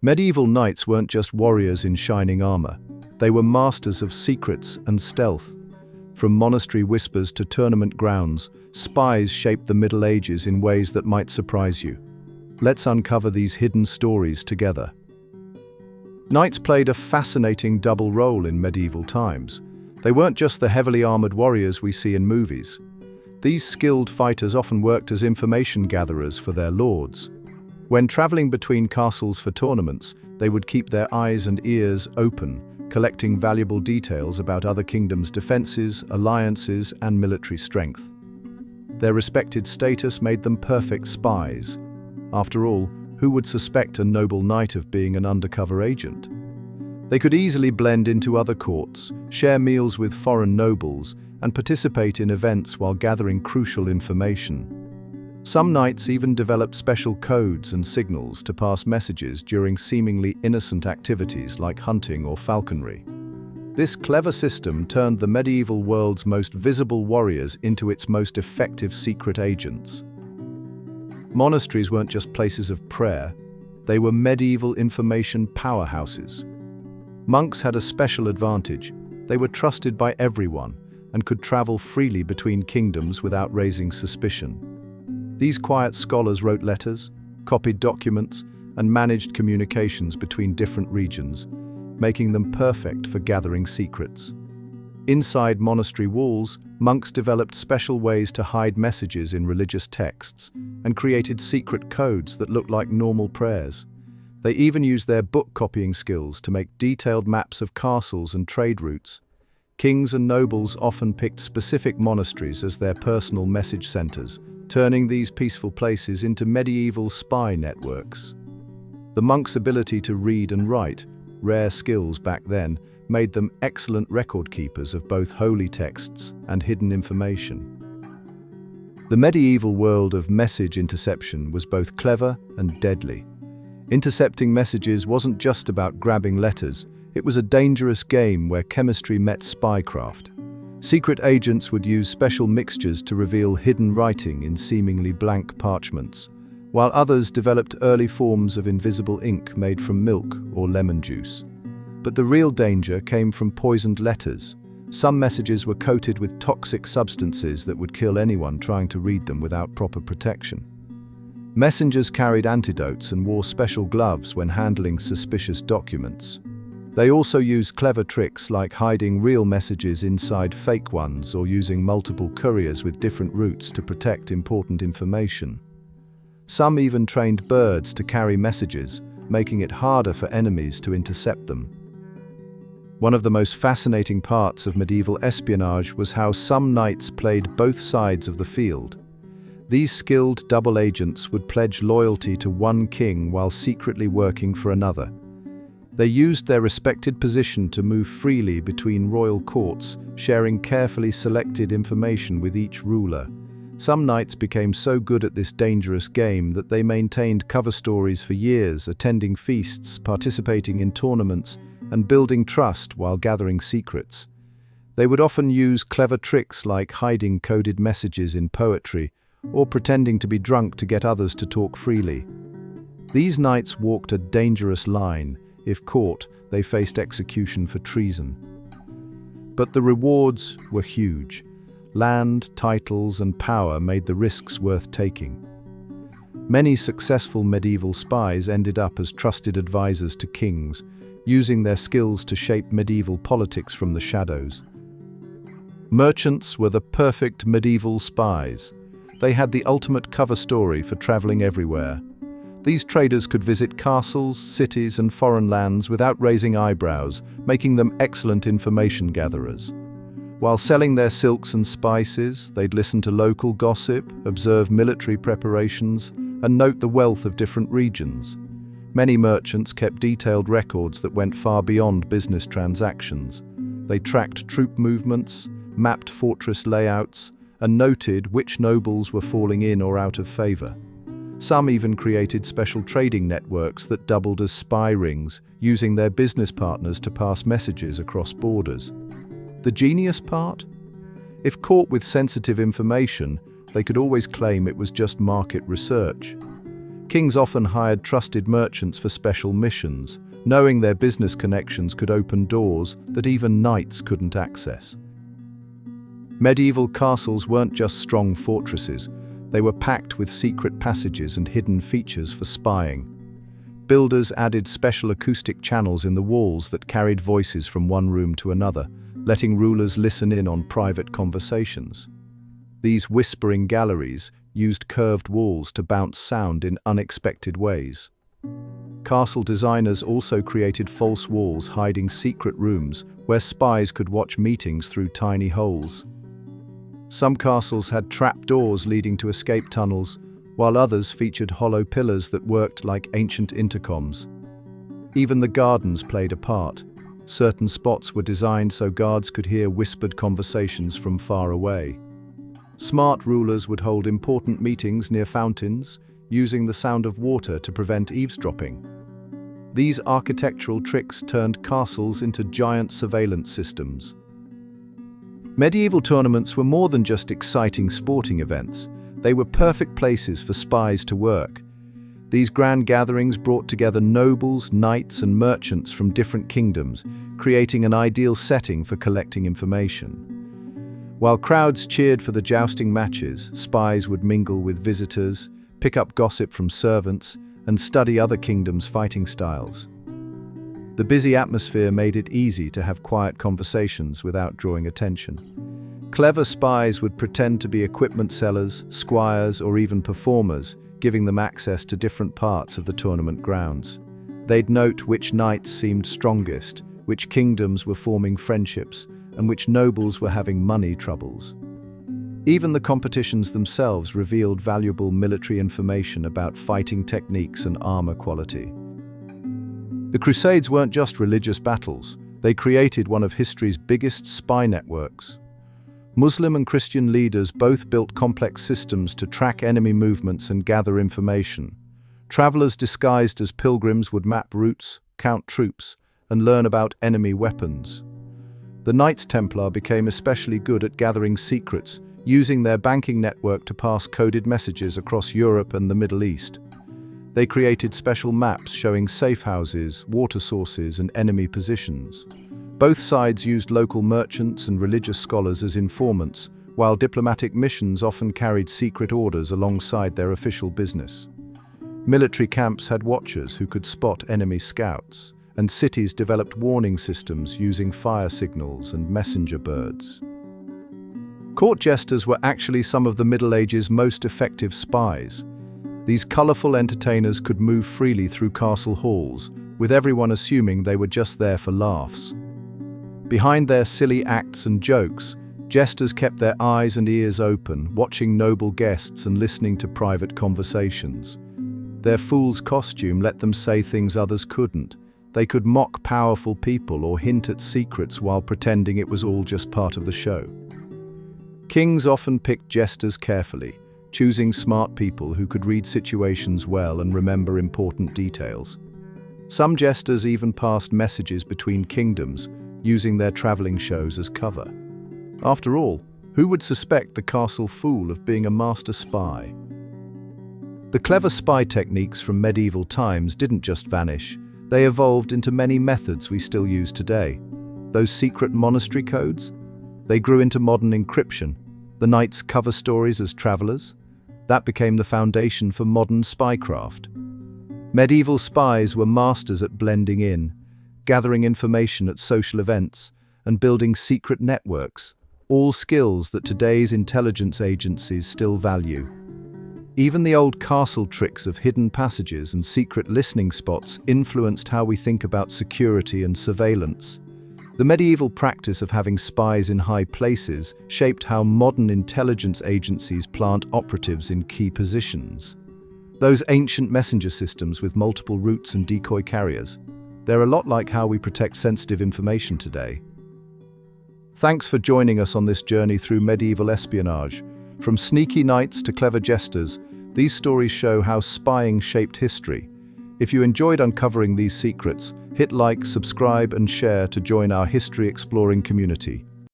Medieval knights weren't just warriors in shining armor. They were masters of secrets and stealth. From monastery whispers to tournament grounds, spies shaped the Middle Ages in ways that might surprise you. Let's uncover these hidden stories together. Knights played a fascinating double role in medieval times. They weren't just the heavily armored warriors we see in movies. These skilled fighters often worked as information gatherers for their lords. When traveling between castles for tournaments, they would keep their eyes and ears open, collecting valuable details about other kingdoms' defenses, alliances, and military strength. Their respected status made them perfect spies. After all, who would suspect a noble knight of being an undercover agent? They could easily blend into other courts, share meals with foreign nobles, and participate in events while gathering crucial information. Some knights even developed special codes and signals to pass messages during seemingly innocent activities like hunting or falconry. This clever system turned the medieval world's most visible warriors into its most effective secret agents. Monasteries weren't just places of prayer, they were medieval information powerhouses. Monks had a special advantage. They were trusted by everyone and could travel freely between kingdoms without raising suspicion. These quiet scholars wrote letters, copied documents, and managed communications between different regions, making them perfect for gathering secrets. Inside monastery walls, monks developed special ways to hide messages in religious texts and created secret codes that looked like normal prayers. They even used their book-copying skills to make detailed maps of castles and trade routes. Kings and nobles often picked specific monasteries as their personal message centers, turning these peaceful places into medieval spy networks. The monks' ability to read and write, rare skills back then, made them excellent record keepers of both holy texts and hidden information. The medieval world of message interception was both clever and deadly. Intercepting messages wasn't just about grabbing letters, it was a dangerous game where chemistry met spycraft. Secret agents would use special mixtures to reveal hidden writing in seemingly blank parchments, while others developed early forms of invisible ink made from milk or lemon juice. But the real danger came from poisoned letters. Some messages were coated with toxic substances that would kill anyone trying to read them without proper protection. Messengers carried antidotes and wore special gloves when handling suspicious documents. They also used clever tricks like hiding real messages inside fake ones or using multiple couriers with different routes to protect important information. Some even trained birds to carry messages, making it harder for enemies to intercept them. One of the most fascinating parts of medieval espionage was how some knights played both sides of the field. These skilled double agents would pledge loyalty to one king while secretly working for another. They used their respected position to move freely between royal courts, sharing carefully selected information with each ruler. Some knights became so good at this dangerous game that they maintained cover stories for years, attending feasts, participating in tournaments, and building trust while gathering secrets. They would often use clever tricks like hiding coded messages in poetry or pretending to be drunk to get others to talk freely. These knights walked a dangerous line. If caught, they faced execution for treason. But the rewards were huge. Land, titles, and power made the risks worth taking. Many successful medieval spies ended up as trusted advisors to kings, using their skills to shape medieval politics from the shadows. Merchants were the perfect medieval spies. They had the ultimate cover story for traveling everywhere. These traders could visit castles, cities, and foreign lands without raising eyebrows, making them excellent information gatherers. While selling their silks and spices, they'd listen to local gossip, observe military preparations, and note the wealth of different regions. Many merchants kept detailed records that went far beyond business transactions. They tracked troop movements, mapped fortress layouts, and noted which nobles were falling in or out of favor. Some even created special trading networks that doubled as spy rings, using their business partners to pass messages across borders. The genius part? If caught with sensitive information, they could always claim it was just market research. Kings often hired trusted merchants for special missions, knowing their business connections could open doors that even knights couldn't access. Medieval castles weren't just strong fortresses, they were packed with secret passages and hidden features for spying. Builders added special acoustic channels in the walls that carried voices from one room to another, letting rulers listen in on private conversations. These whispering galleries used curved walls to bounce sound in unexpected ways. Castle designers also created false walls hiding secret rooms where spies could watch meetings through tiny holes. Some castles had trapdoors leading to escape tunnels, while others featured hollow pillars that worked like ancient intercoms. Even the gardens played a part. Certain spots were designed so guards could hear whispered conversations from far away. Smart rulers would hold important meetings near fountains, using the sound of water to prevent eavesdropping. These architectural tricks turned castles into giant surveillance systems. Medieval tournaments were more than just exciting sporting events. They were perfect places for spies to work. These grand gatherings brought together nobles, knights, and merchants from different kingdoms, creating an ideal setting for collecting information. While crowds cheered for the jousting matches, spies would mingle with visitors, pick up gossip from servants, and study other kingdoms' fighting styles. The busy atmosphere made it easy to have quiet conversations without drawing attention. Clever spies would pretend to be equipment sellers, squires, or even performers, giving them access to different parts of the tournament grounds. They'd note which knights seemed strongest, which kingdoms were forming friendships, and which nobles were having money troubles. Even the competitions themselves revealed valuable military information about fighting techniques and armor quality. The Crusades weren't just religious battles, they created one of history's biggest spy networks. Muslim and Christian leaders both built complex systems to track enemy movements and gather information. Travelers disguised as pilgrims would map routes, count troops, and learn about enemy weapons. The Knights Templar became especially good at gathering secrets, using their banking network to pass coded messages across Europe and the Middle East. They created special maps showing safe houses, water sources, and enemy positions. Both sides used local merchants and religious scholars as informants, while diplomatic missions often carried secret orders alongside their official business. Military camps had watchers who could spot enemy scouts, and cities developed warning systems using fire signals and messenger birds. Court jesters were actually some of the Middle Ages' most effective spies. These colorful entertainers could move freely through castle halls, with everyone assuming they were just there for laughs. Behind their silly acts and jokes, jesters kept their eyes and ears open, watching noble guests and listening to private conversations. Their fool's costume let them say things others couldn't. They could mock powerful people or hint at secrets while pretending it was all just part of the show. Kings often picked jesters carefully, choosing smart people who could read situations well and remember important details. Some jesters even passed messages between kingdoms, using their traveling shows as cover. After all, who would suspect the castle fool of being a master spy? The clever spy techniques from medieval times didn't just vanish, they evolved into many methods we still use today. Those secret monastery codes? They grew into modern encryption. The knights' cover stories as travelers? That became the foundation for modern spycraft. Medieval spies were masters at blending in, gathering information at social events, and building secret networks, all skills that today's intelligence agencies still value. Even the old castle tricks of hidden passages and secret listening spots influenced how we think about security and surveillance. The medieval practice of having spies in high places shaped how modern intelligence agencies plant operatives in key positions. Those ancient messenger systems with multiple routes and decoy carriers, they're a lot like how we protect sensitive information today. Thanks for joining us on this journey through medieval espionage. From sneaky knights to clever jesters, these stories show how spying shaped history. If you enjoyed uncovering these secrets, hit like, subscribe, and share to join our history-exploring community.